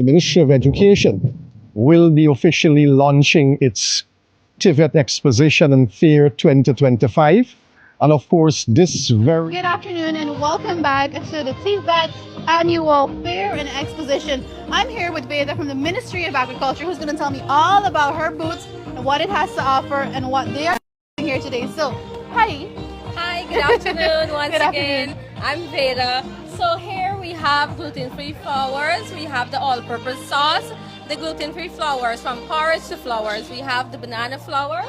Ministry of Education will be officially launching its TVET Exposition and Fair 2025. And of course, this very... Good afternoon and welcome back to the TVET Annual Fair and Exposition. I'm here with Veda from the Ministry of Agriculture, who's going to tell me all about her booths and what it has to offer and what they are doing here today. So, hi. Hi, good afternoon once Good again. afternoon. I'm Veda. So here we have gluten-free flours. We have the all-purpose sauce, the gluten-free flours from porridge to flours. We have the banana flour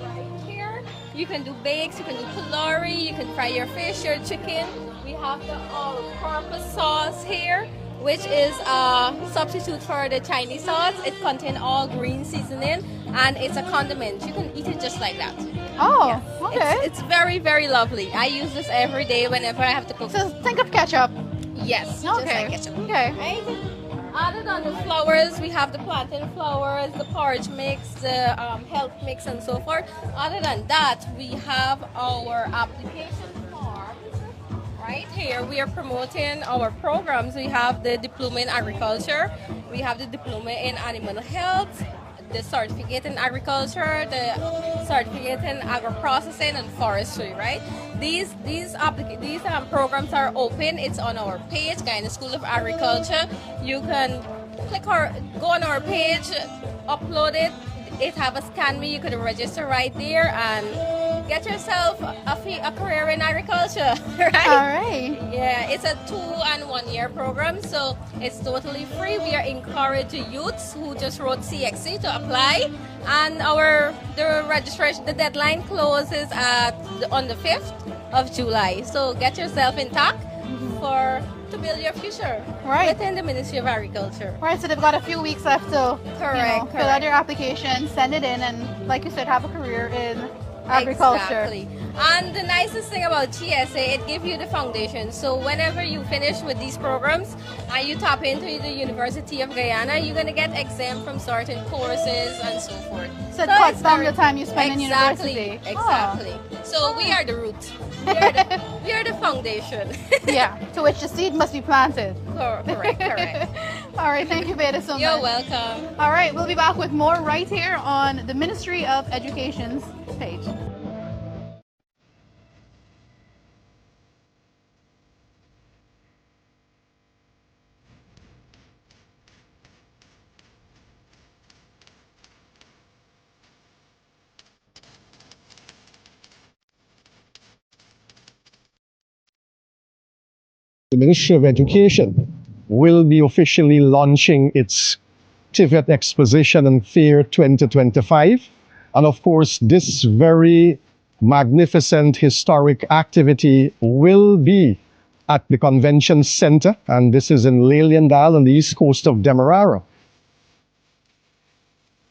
right here. You can do bakes, you can do kalari, you can fry your fish, your chicken. We have the all-purpose sauce here, which is a substitute for the Chinese sauce. It contains all green seasoning and it's a condiment. You can eat it just like that. Oh, Yes. okay. It's very, very lovely. I use this every day whenever I have to cook. So, think of ketchup. Yes, just Okay. like ketchup. Okay. Right? Other than the flours, we have the plantain flours, the porridge mix, the health mix, and so forth. Other than that, we have our application form. Right here, we are promoting our programs. We have the diploma in agriculture, we have the diploma in animal health, the certificate in agriculture, the certificate in agro-processing and forestry, right? These programs are open. It's on our page, Guyana School of Agriculture. You can go on our page, upload it. It have a scan me. You could register right there and get yourself a career in agriculture, right? All right. Yeah, it's a 2 and 1 year program, so it's totally free. We are encouraging youths who just wrote CXC to apply, and the registration, the deadline closes on the 5th of July. So get yourself intact to build your future Right. within the Ministry of Agriculture. Right, so they've got a few weeks left to Correct, fill out correct. your application, send it in, and like you said, have a career in agriculture. Exactly. And the nicest thing about GSA, it gives you the foundation. So whenever you finish with these programs and you tap into the University of Guyana, you're going to get exempt from certain courses and so forth. So it cuts it's down very- the time you spend in Exactly, university. exactly. So we are the root. We are the foundation. Oh, yeah, to which the seed must be planted. Correct, correct. All right, thank you, Veda, so You're much. welcome. All right, we'll be back with more right here on the Ministry of Education's page. The Ministry of Education will be officially launching its TVET Exposition and Fair 2025. And of course, this very magnificent historic activity will be at the Convention Center, and this is in Liliendal on the east coast of Demerara.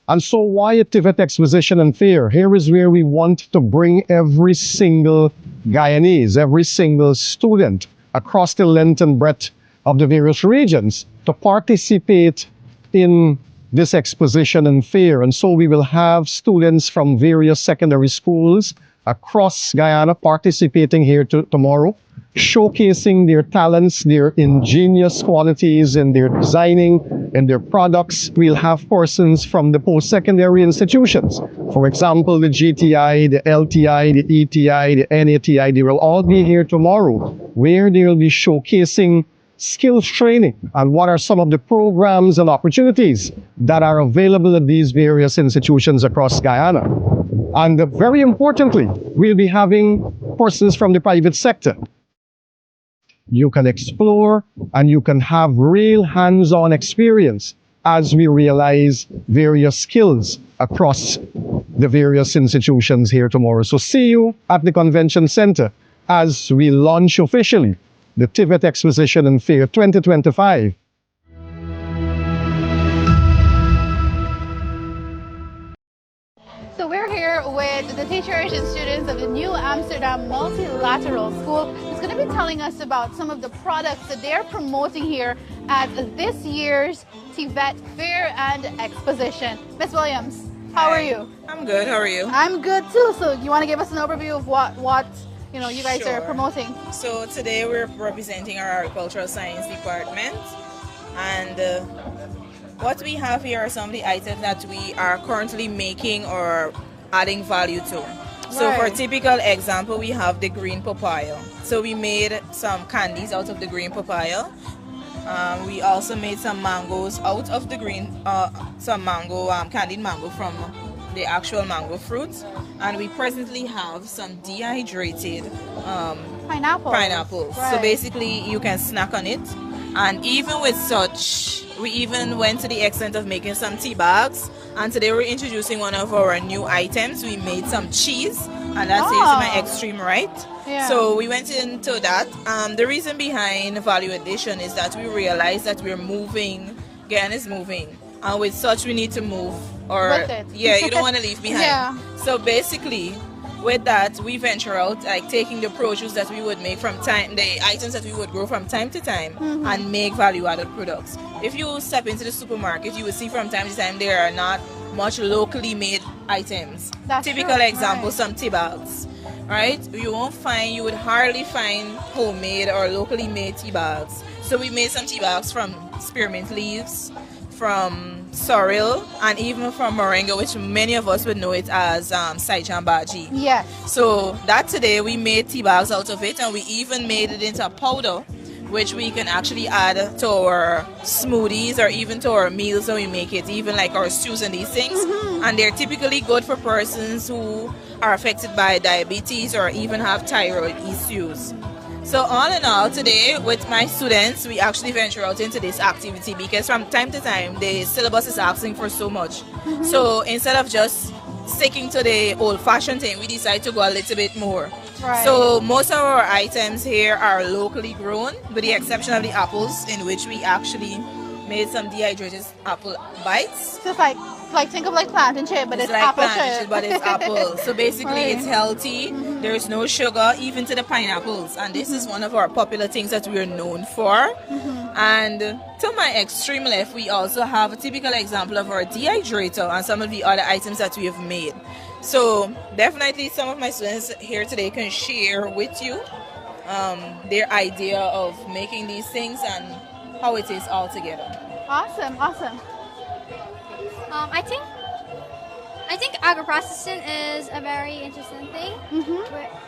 And so why a TVET Exposition and Fair? Here is where we want to bring every single Guyanese, every single student across the length and breadth of the various regions to participate in this exposition and fair. And so we will have students from various secondary schools across Guyana participating here tomorrow, showcasing their talents, their ingenious qualities in their designing and their products. We'll have persons from the post-secondary institutions. For example, the GTI, the LTI, the ETI, the NATI, they will all be here tomorrow, where they will be showcasing skills training and what are some of the programs and opportunities that are available at these various institutions across Guyana. And very importantly, we'll be having persons from the private sector. You can explore and you can have real hands-on experience as we realize various skills across the various institutions here tomorrow. So see you at the Convention Center as we launch officially the TVET Exposition and Fair 2025. So we're here with the teachers and students of the New Amsterdam Multilateral School, who's going to be telling us about some of the products that they're promoting here at this year's TVET Fair and Exposition. Ms. Williams, how are you? I'm good. How are you? I'm good too. So you want to give us an overview of what you guys are Sure. promoting? So today we're representing our agricultural science department, And what we have here are some of the items that we are currently making or adding value to. So for a Right. typical example, we have the green papaya. So we made some candies out of the green papaya. We also made some mangoes out of the green, some mango, candied mango from the actual mango fruits. And we presently have some dehydrated pineapples. So Right. basically you can snack on it. And even with such, we even went to the extent of making some tea bags. And today we're introducing one of our new items. We made some cheese, and that's here to my Oh. extreme right. Yeah. So we went into that. The reason behind value addition is that we realized that we're moving, Guyana is moving. And with such we need to move. Or With it. yeah, you don't want to leave behind. Yeah. So basically, with that, we venture out, like taking the produce that we would make from time, the items that we would grow from time to time, and make value-added products. If you step into the supermarket, you will see from time to time there are not much locally made items. That's Typical true, example, right. some tea bags, right? You would hardly find homemade or locally made tea bags. So we made some tea bags from spearmint leaves, from sorrel, and even from moringa, which many of us would know it as Saijan Baji. Yes. So that today we made tea bags out of it, and we even made it into a powder, which we can actually add to our smoothies or even to our meals when we make it, even like our stews and these things. And they're typically good for persons who are affected by diabetes or even have thyroid issues. So all in all, today with my students, we actually venture out into this activity because from time to time, the syllabus is asking for so much. So instead of just sticking to the old-fashioned thing, we decide to go a little bit more. Right. So most of our items here are locally grown, with the exception of the apples, in which we actually made some dehydrated apple bites. So it's like think of like plantain chip, but it's like apple plantain, chip. but it's apple. So basically, Right. it's healthy. There's no sugar, even to the pineapples. And this is one of our popular things that we are known for. And to my extreme left, we also have a typical example of our dehydrator and some of the other items that we have made. So definitely, some of my students here today can share with you their idea of making these things and how it is all together. Awesome, awesome. I think agro-processing is a very interesting thing.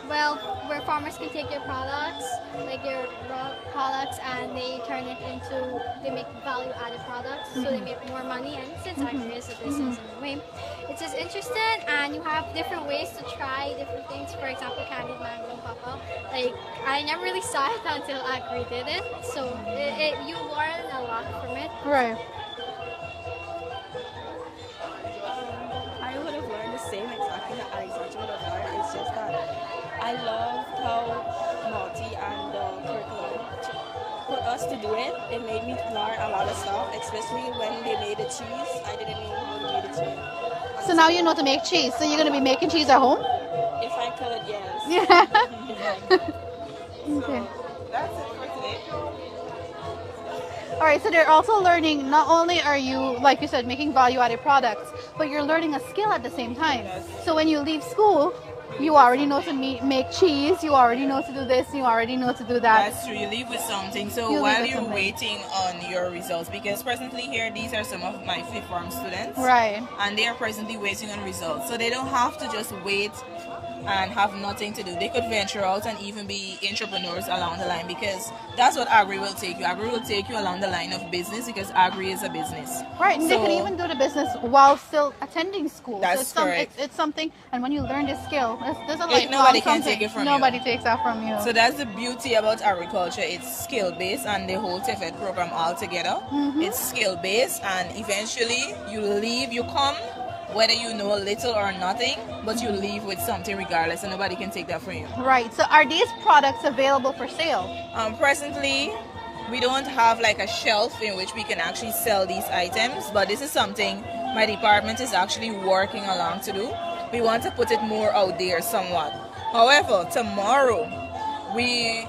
Where farmers can take your products, like your raw products, and they turn it into, they make value-added products, so they make more money. And since agri is a business in a way, it's just interesting, and you have different ways to try different things. For example, candied mango and papa. Like I never really saw it until agri did it, so you learn a lot from it. Right. I would have learned the same exactly that Alexandra would have learned. It's just that I love how Multi and the curriculum put us to do it. It made me learn a lot of stuff, especially when they made the cheese. I didn't know how to make the cheese. So now you know to make cheese. So you're gonna be making cheese at home? If I could, yes. Yeah. Okay. That's it for today. All right, so they're also learning, not only are you, like you said, making value-added products, but you're learning a skill at the same time. So when you leave school, you already know to make cheese, you already know to do this, you already know to do that. That's true. You leave with something. So You leave while with you're something. waiting on your results, because presently here, these are some of my fifth form students. Right. And they are presently waiting on results. So they don't have to just wait and have nothing to do. They could venture out and even be entrepreneurs along the line, because that's what agri will take you. Agri will take you along the line of business, because agri is a business. Right, and they So- can even do the business while still attending school. That's so it's correct. It's something, and when you learn this skill, there's a Nobody lifelong can something. take it from you. Nobody takes that from you. So that's the beauty about agriculture. It's skill-based, and the whole TVET program altogether. It's skill-based, and eventually you leave, you come, whether you know little or nothing, but you leave with something regardless, and nobody can take that from you. Right, so are these products available for sale? Presently, we don't have like a shelf in which we can actually sell these items, but this is something my department is actually working along to do. We want to put it more out there somewhat. However, tomorrow, we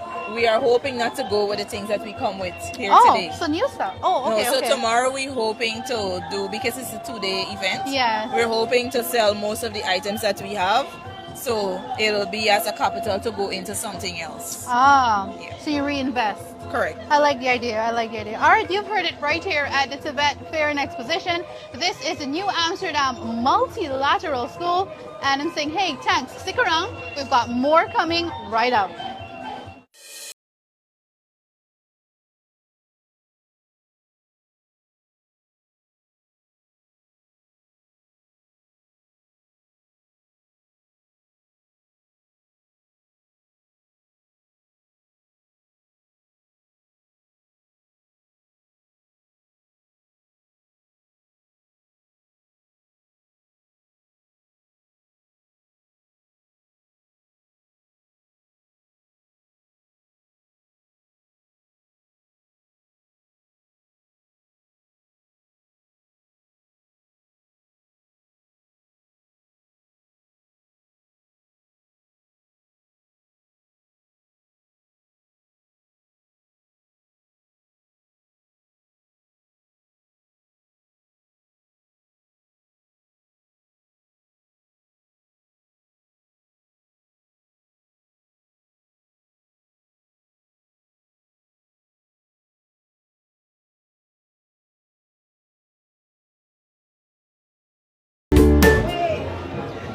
are hoping not to go with the things that we come with here today. So new stuff. Oh, okay, No, so okay. tomorrow we're hoping to do, because it's a 2-day event, Yes. we're hoping to sell most of the items that we have, So it'll be as a capital to go into something else. Ah, Yeah. so you reinvest. Correct. I like the idea. I like the idea. All right, you've heard it right here at the TVET Fair and Exposition. This is the New Amsterdam Multilateral School. And I'm saying, hey, thanks. Stick around. We've got more coming right up.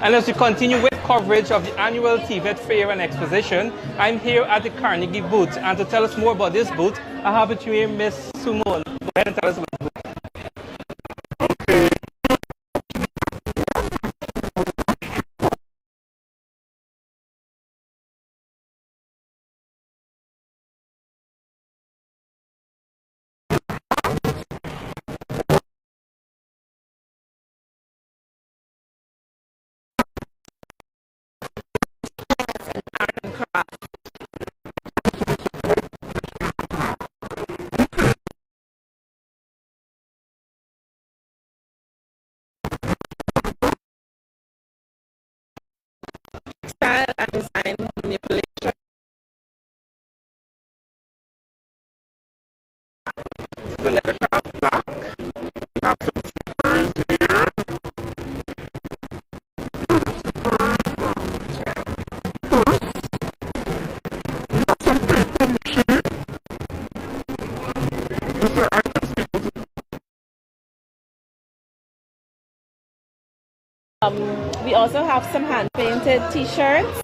And as we continue with coverage of the annual TVET Fair and Exposition, I'm here at the Carnegie booth. And to tell us more about this booth, I have with you here Miss Simone. Go ahead and tell us about the booth. Style and design manipulation. The letter black. Have some stickers here. Some paper mache. These are items people We also have some hand painted t-shirts.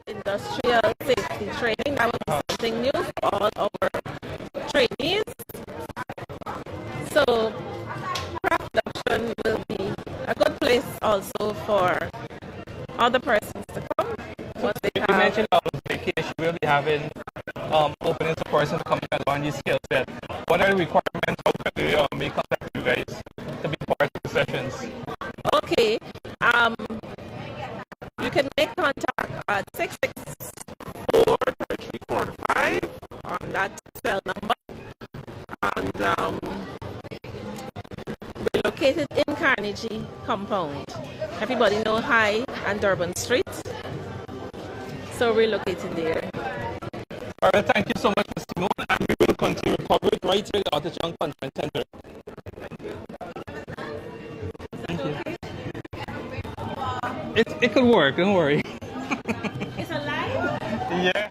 Industrial safety training. That would be something new for all our trainees. So craft production will be a good place also for other persons to come once they You have. mentioned about vacation. We'll be having openings for persons to come and learn these skill set. What are the requirements? How can they make contact with you guys to be part of the sessions? Okay. You can make contact at 664-3345 on that cell number. And we're located in Carnegie Compound. Everybody know High and Durban Street. So we're located there. All right, thank you so much, Ms. Simone, and we will continue coverage right here at the Young Conference Center. Thank you. It could work, don't worry. It's alive? Yeah.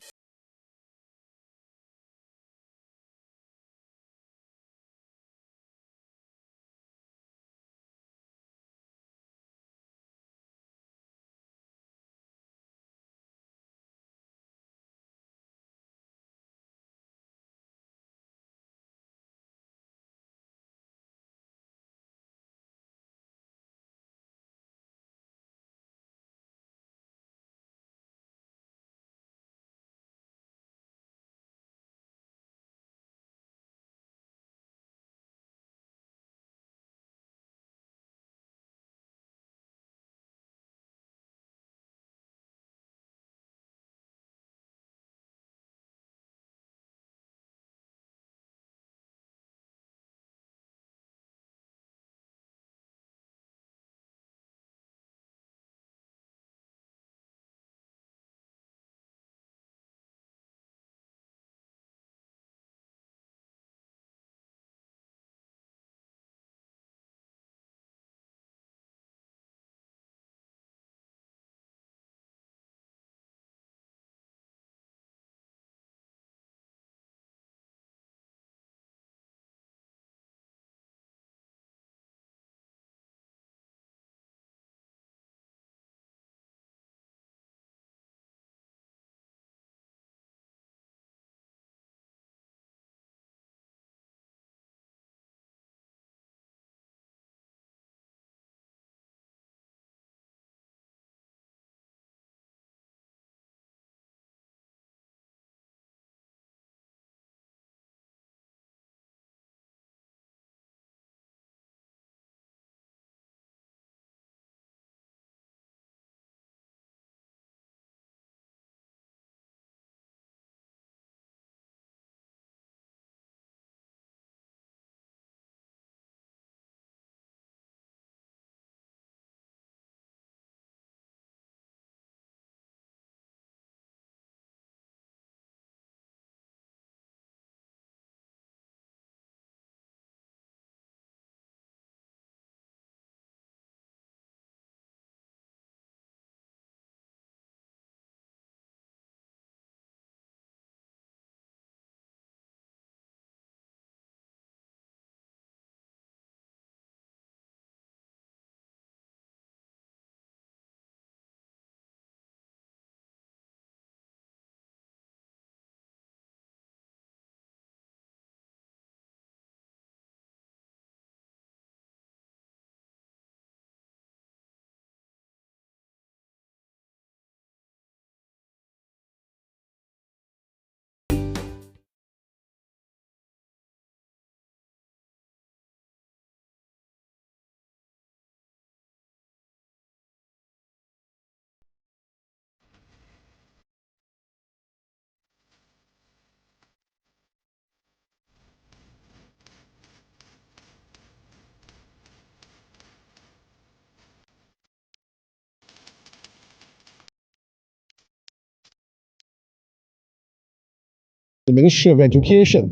the Ministry of Education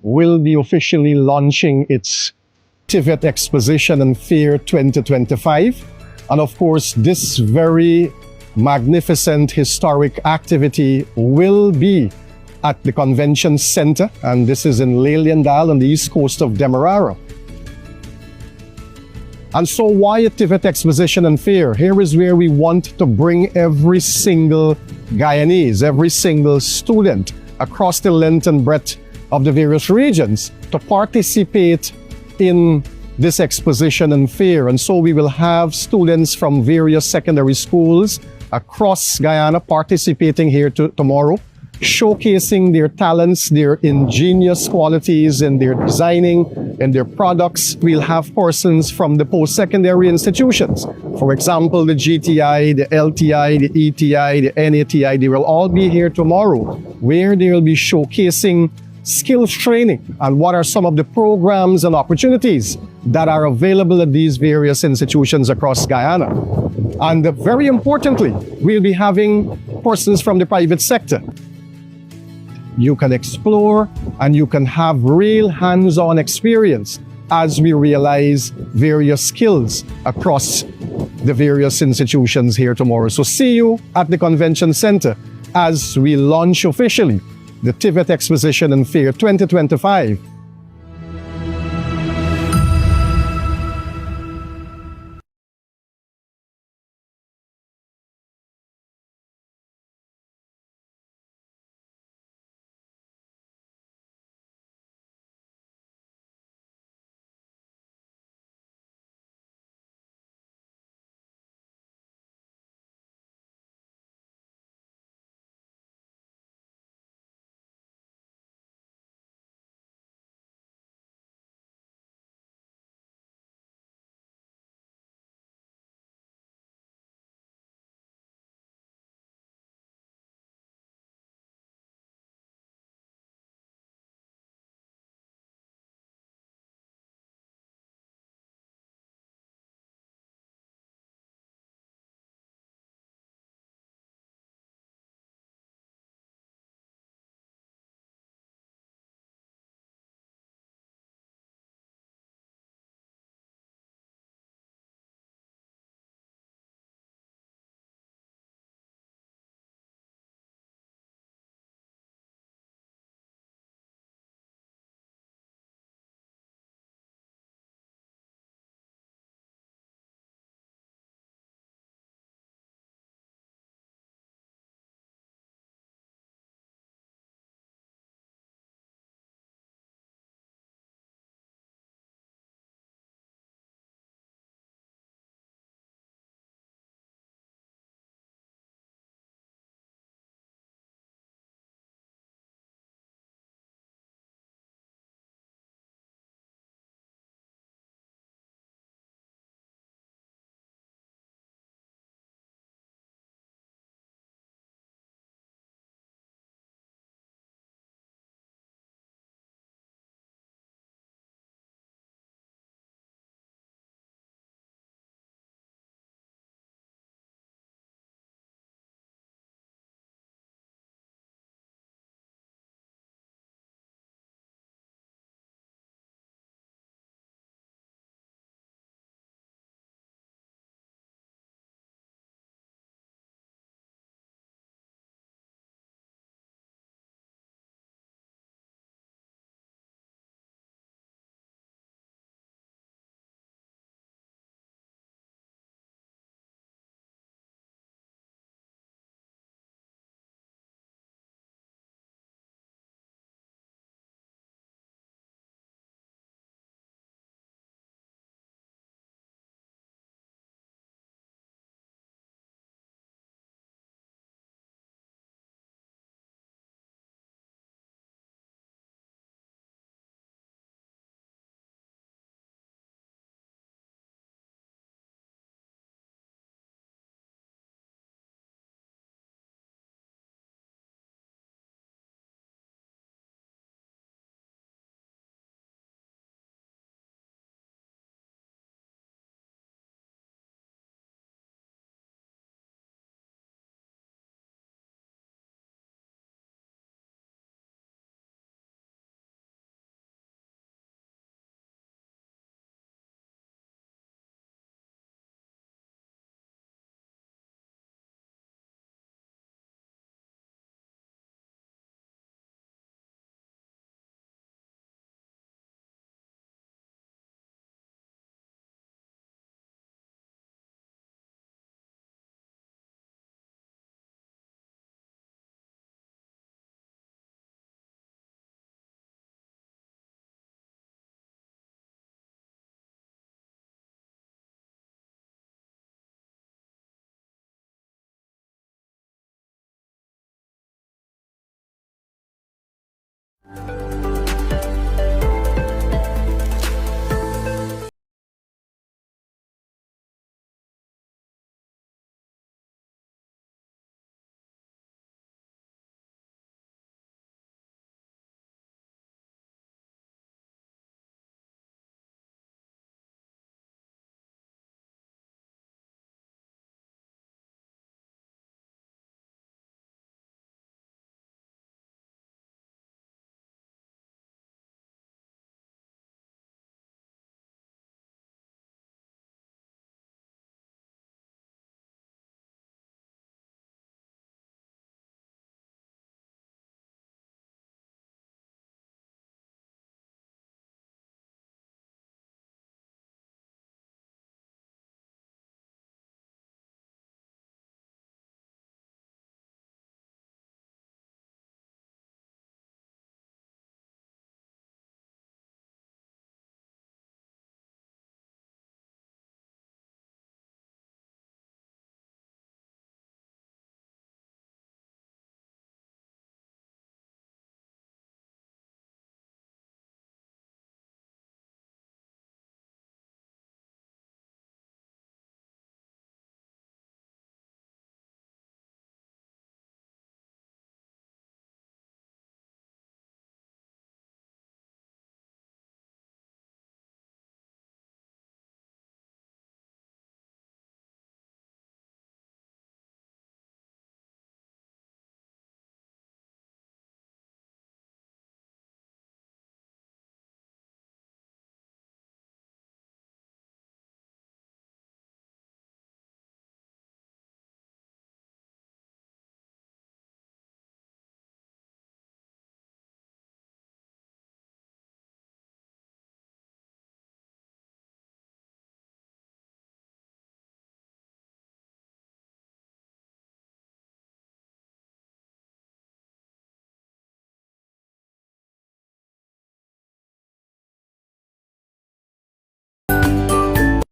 will be officially launching its TVET Exposition and Fair 2025. And of course, this very magnificent historic activity will be at the Convention Center, and this is in Leliendal on the east coast of Demerara. And so why a TVET Exposition and Fair? Here is where we want to bring every single Guyanese, every single student across the length and breadth of the various regions to participate in this exposition and fair. And so we will have students from various secondary schools across Guyana participating here tomorrow, showcasing their talents, their ingenious qualities in their designing and their products. We'll have persons from the post-secondary institutions. For example, the GTI, the LTI, the ETI, the NATI, they will all be here tomorrow, where they will be showcasing skills training and what are some of the programs and opportunities that are available at these various institutions across Guyana. And very importantly, we'll be having persons from the private sector. You can explore and you can have real hands-on experience as we realize various skills across the various institutions here tomorrow. So see you at the Convention Center as we launch officially the TVET Exposition and Fair 2025